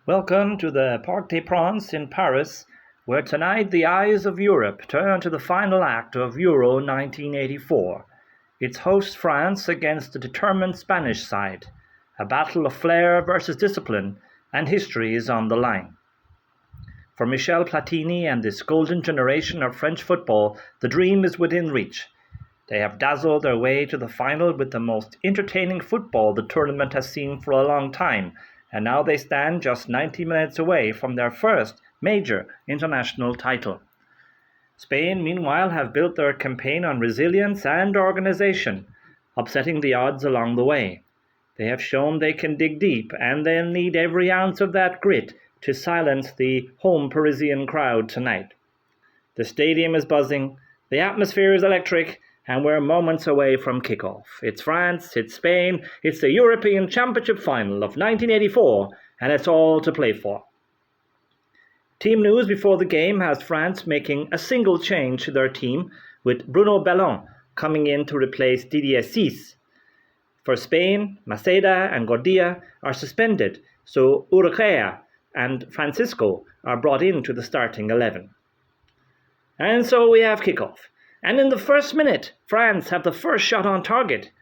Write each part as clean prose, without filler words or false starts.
Welcome to the Parc des Princes in Paris, where tonight the eyes of Europe turn to the final act of Euro 1984. It's host France against the determined Spanish side. A battle of flair versus discipline, and history is on the line. For Michel Platini and this golden generation of French football, the dream is within reach. They have dazzled their way to the final with the most entertaining football the tournament has seen for a long time, and now they stand just 90 minutes away from their first major international title. Spain, meanwhile, have built their campaign on resilience and organization, upsetting the odds along the way. They have shown they can dig deep, and they'll need every ounce of that grit to silence the home Parisian crowd tonight. The stadium is buzzing, the atmosphere is electric, and we're moments away from kickoff. It's France, it's Spain, it's the European Championship final of 1984, and it's all to play for. Team news before the game has France making a single change to their team, with Bruno Bellon coming in to replace Didier Sis. For Spain, Maceda and Gordia are suspended, so Urquea and Francisco are brought into the starting 11. And so we have kickoff. And in the first minute, France have the first shot on target.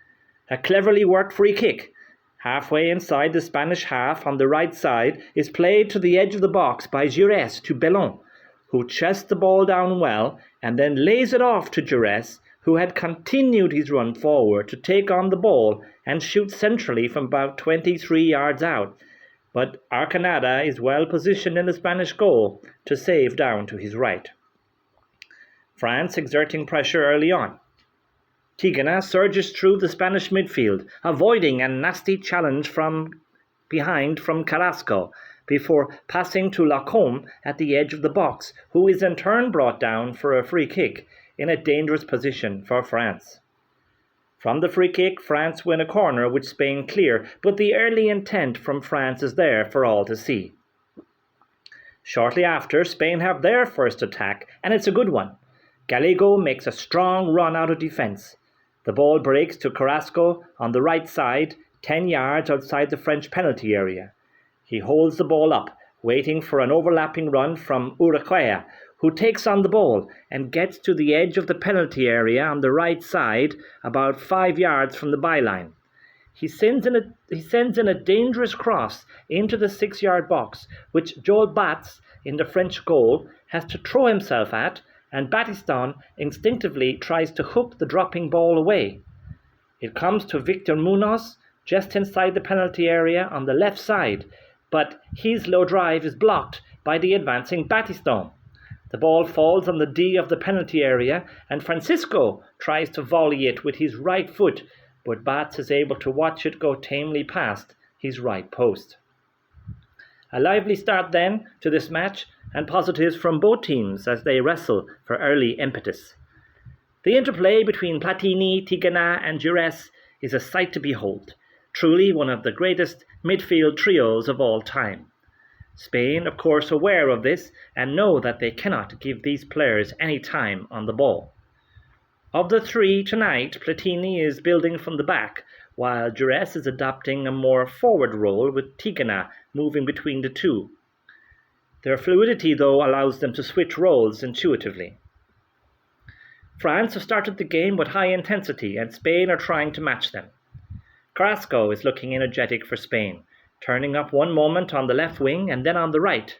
A cleverly worked free kick, halfway inside the Spanish half on the right side, is played to the edge of the box by Giresse to Bellon, who chests the ball down well and then lays it off to Giresse, who had continued his run forward to take on the ball and shoot centrally from about 23 yards out. But Arcanada is well positioned in the Spanish goal to save down to his right. France exerting pressure early on. Tigana surges through the Spanish midfield, avoiding a nasty challenge from behind from Carrasco, before passing to Lacombe at the edge of the box, who is in turn brought down for a free kick in a dangerous position for France. From the free kick, France win a corner which Spain clear, but the early intent from France is there for all to see. Shortly after, Spain have their first attack, and it's a good one. Gallego makes a strong run out of defence. The ball breaks to Carrasco on the right side, 10 yards outside the French penalty area. He holds the ball up, waiting for an overlapping run from Urquea, who takes on the ball and gets to the edge of the penalty area on the right side, about 5 yards from the byline. He sends in a dangerous cross into the 6-yard box, which Joel Batz, in the French goal, has to throw himself at, and Battiston instinctively tries to hook the dropping ball away. It comes to Victor Munoz just inside the penalty area on the left side, but his low drive is blocked by the advancing Battiston. The ball falls on the D of the penalty area, and Francisco tries to volley it with his right foot, but Batz is able to watch it go tamely past his right post. A lively start then to this match, and positives from both teams as they wrestle for early impetus. The interplay between Platini, Tigana and Giresse is a sight to behold, truly one of the greatest midfield trios of all time. Spain, of course, aware of this and know that they cannot give these players any time on the ball. Of the three tonight, Platini is building from the back, while Giresse is adopting a more forward role with Tigana moving between the two. Their fluidity, though, allows them to switch roles intuitively. France have started the game with high intensity, and Spain are trying to match them. Carrasco is looking energetic for Spain, turning up one moment on the left wing and then on the right.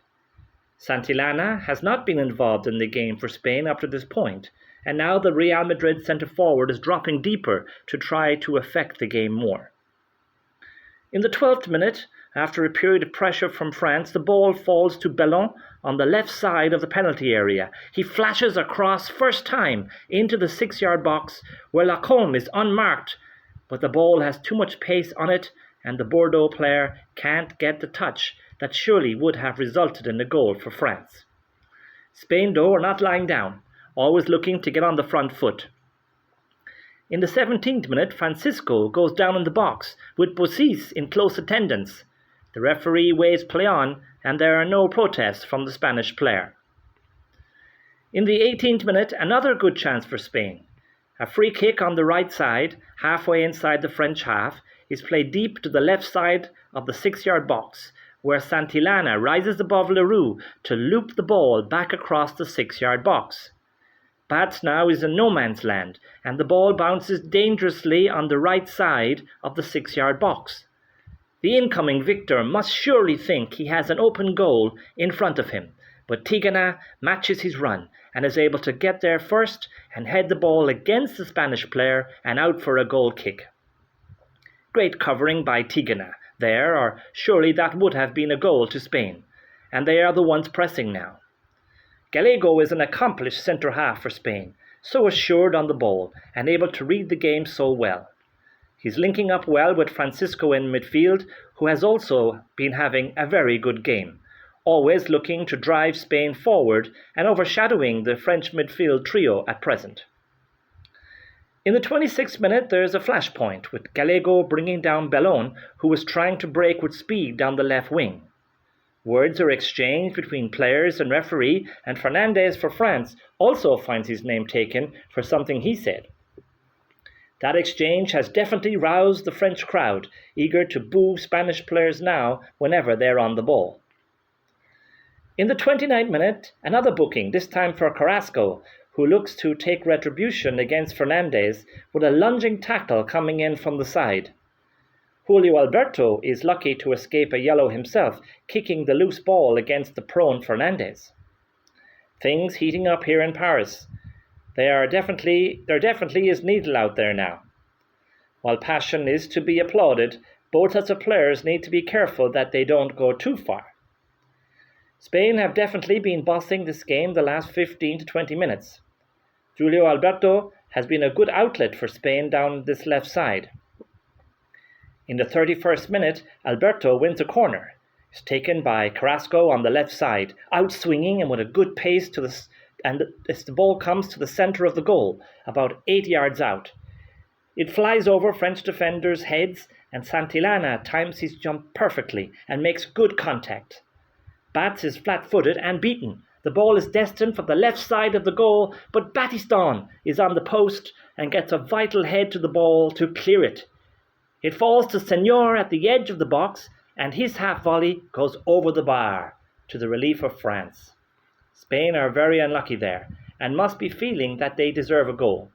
Santillana has not been involved in the game for Spain up to this point, and now the Real Madrid centre-forward is dropping deeper to try to affect the game more. In the 12th minute, after a period of pressure from France, the ball falls to Bellon on the left side of the penalty area. He flashes across first time into the 6-yard box where Lacombe is unmarked, but the ball has too much pace on it and the Bordeaux player can't get the touch that surely would have resulted in a goal for France. Spain, though, are not lying down, always looking to get on the front foot. In the 17th minute, Francisco goes down in the box with Bossis in close attendance. The referee waves play on, and there are no protests from the Spanish player. In the 18th minute, another good chance for Spain. A free kick on the right side, halfway inside the French half, is played deep to the left side of the 6-yard box, where Santillana rises above Leroux to loop the ball back across the 6-yard box. Bats now is in no man's land, and the ball bounces dangerously on the right side of the 6-yard box. The incoming victor must surely think he has an open goal in front of him, but Tigana matches his run and is able to get there first and head the ball against the Spanish player and out for a goal kick. Great covering by Tigana there, or surely that would have been a goal to Spain, and they are the ones pressing now. Gallego is an accomplished centre-half for Spain, so assured on the ball and able to read the game so well. He's linking up well with Francisco in midfield, who has also been having a very good game, always looking to drive Spain forward and overshadowing the French midfield trio at present. In the 26th minute, there is a flashpoint, with Gallego bringing down Bellon, who was trying to break with speed down the left wing. Words are exchanged between players and referee, and Fernandez for France also finds his name taken for something he said. That exchange has definitely roused the French crowd, eager to boo Spanish players now whenever they're on the ball. In the 29th minute, another booking, this time for Carrasco, who looks to take retribution against Fernandez with a lunging tackle coming in from the side. Julio Alberto is lucky to escape a yellow himself, kicking the loose ball against the prone Fernandez. Things heating up here in Paris. There definitely is needle out there now. While passion is to be applauded, both sets of players need to be careful that they don't go too far. Spain have definitely been bossing this game the last 15 to 20 minutes. Julio Alberto has been a good outlet for Spain down this left side. In the 31st minute, Alberto wins a corner. It's taken by Carrasco on the left side, outswinging and with a good pace as the ball comes to the centre of the goal, about 8 yards out. It flies over French defenders' heads, and Santillana times his jump perfectly and makes good contact. Bats is flat-footed and beaten. The ball is destined for the left side of the goal, but Battiston is on the post and gets a vital head to the ball to clear it. It falls to Senor at the edge of the box, and his half volley goes over the bar, to the relief of France. Spain are very unlucky there, and must be feeling that they deserve a goal.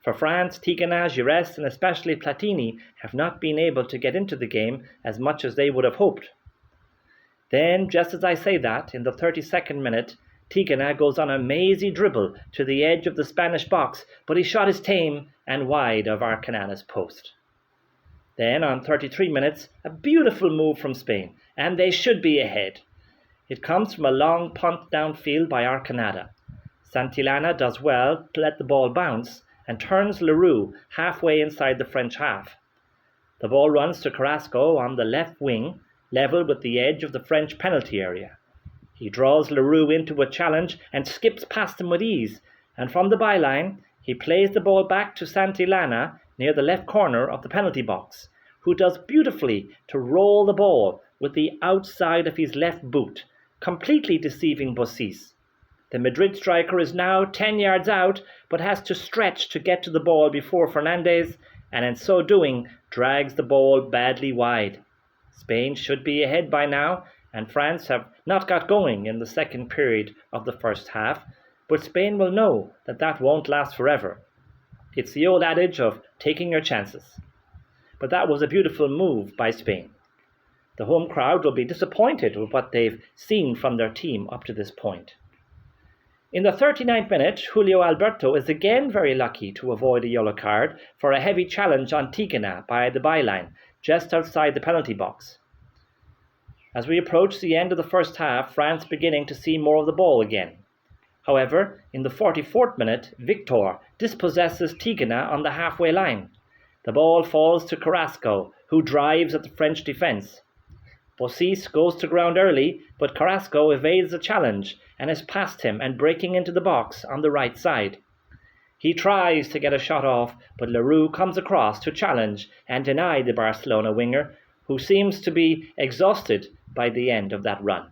For France, Tigana, Giresse, and especially Platini have not been able to get into the game as much as they would have hoped. Then, just as I say that, in the 32nd minute, Tigana goes on a mazy dribble to the edge of the Spanish box, but his shot is tame and wide of Arcanana's post. Then, on 33 minutes, a beautiful move from Spain, and they should be ahead. It comes from a long punt downfield by Arcanada. Santillana does well to let the ball bounce and turns Leroux halfway inside the French half. The ball runs to Carrasco on the left wing, level with the edge of the French penalty area. He draws Leroux into a challenge and skips past him with ease, and from the byline, he plays the ball back to Santillana near the left corner of the penalty box, who does beautifully to roll the ball with the outside of his left boot, completely deceiving Bossis. The Madrid striker is now 10 yards out, but has to stretch to get to the ball before Fernandez, and in so doing drags the ball badly wide. Spain should be ahead by now, and France have not got going in the second period of the first half, but Spain will know that that won't last forever. It's the old adage of taking your chances. But that was a beautiful move by Spain. The home crowd will be disappointed with what they've seen from their team up to this point. In the 39th minute, Julio Alberto is again very lucky to avoid a yellow card for a heavy challenge on Tigana by the byline, just outside the penalty box. As we approach the end of the first half, France beginning to see more of the ball again. However, in the 44th minute, Victor dispossesses Tigana on the halfway line. The ball falls to Carrasco, who drives at the French defence. Bossis goes to ground early, but Carrasco evades the challenge and is past him and breaking into the box on the right side. He tries to get a shot off, but Leroux comes across to challenge and deny the Barcelona winger, who seems to be exhausted by the end of that run.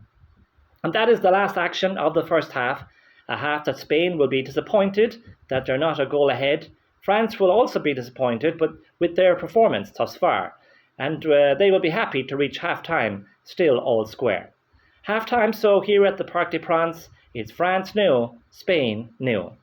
And that is the last action of the first half, a half that Spain will be disappointed that they're not a goal ahead. France will also be disappointed, but with their performance thus far. and they will be happy to reach half-time still all square. Half-time, so here at the Parc des Princes, it's France 0, Spain 0.